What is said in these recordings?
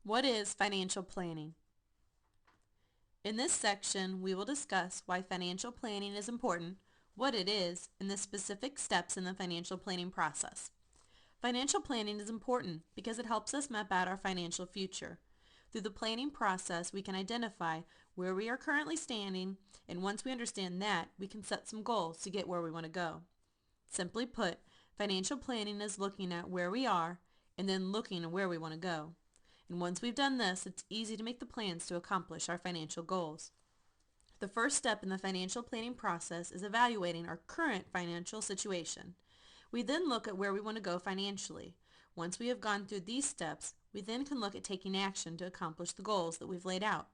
What is financial planning? In this section, we will discuss why financial planning is important, what it is, and the specific steps in the financial planning process. Financial planning is important because it helps us map out our financial future. Through the planning process, we can identify where we are currently standing, and once we understand that, we can set some goals to get where we want to go. Simply put, financial planning is looking at where we are and then looking at where we want to go. And once we've done this, it's easy to make the plans to accomplish our financial goals. The first step in the financial planning process is evaluating our current financial situation. We then look at where we want to go financially. Once we have gone through these steps, we then can look at taking action to accomplish the goals that we've laid out.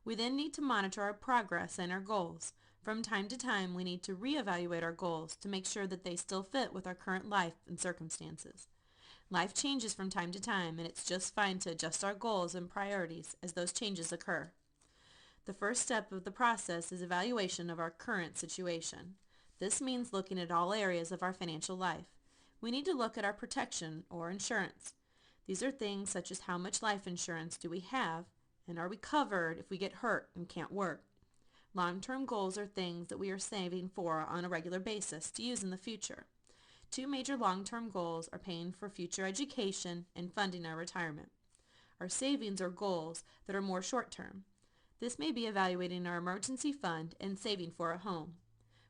We then need to monitor our progress and our goals. From time to time, we need to reevaluate our goals to make sure that they still fit with our current life and circumstances. Life changes from time to time, and it's just fine to adjust our goals and priorities as those changes occur. The first step of the process is evaluation of our current situation. This means looking at all areas of our financial life. We need to look at our protection or insurance. These are things such as how much life insurance do we have, and are we covered if we get hurt and can't work. Long-term goals are things that we are saving for on a regular basis to use in the future. Two major long-term goals are paying for future education and funding our retirement. Our savings are goals that are more short-term. This may be evaluating our emergency fund and saving for a home.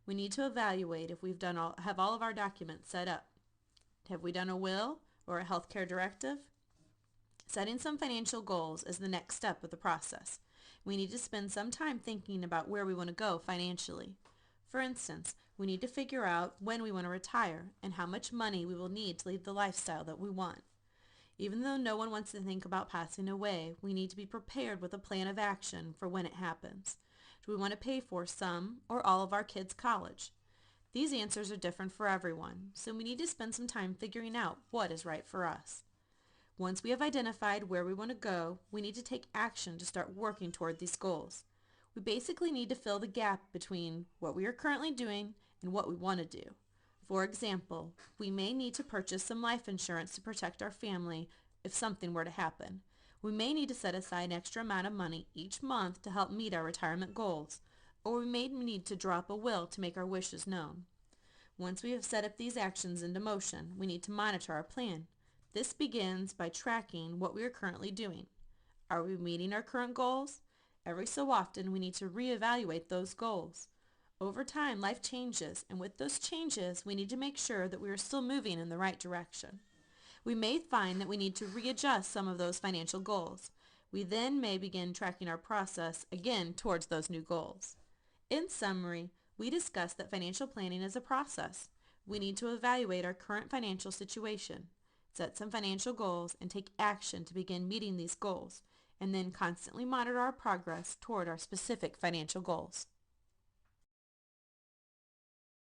We need to evaluate if we've have all of our documents set up. Have we done a will or a healthcare directive? Setting some financial goals is the next step of the process. We need to spend some time thinking about where we want to go financially. For instance, we need to figure out when we want to retire and how much money we will need to lead the lifestyle that we want. Even though no one wants to think about passing away, we need to be prepared with a plan of action for when it happens. Do we want to pay for some or all of our kids' college? These answers are different for everyone, so we need to spend some time figuring out what is right for us. Once we have identified where we want to go, we need to take action to start working toward these goals. We basically need to fill the gap between what we are currently doing and what we want to do. For example, we may need to purchase some life insurance to protect our family if something were to happen. We may need to set aside an extra amount of money each month to help meet our retirement goals, or we may need to drop a will to make our wishes known. Once we have set up these actions into motion, we need to monitor our plan. This begins by tracking what we are currently doing. Are we meeting our current goals? Every so often, we need to reevaluate those goals. Over time, life changes, and with those changes, we need to make sure that we are still moving in the right direction. We may find that we need to readjust some of those financial goals. We then may begin tracking our process again towards those new goals. In summary, we discussed that financial planning is a process. We need to evaluate our current financial situation, set some financial goals, and take action to begin meeting these goals, and then constantly monitor our progress toward our specific financial goals.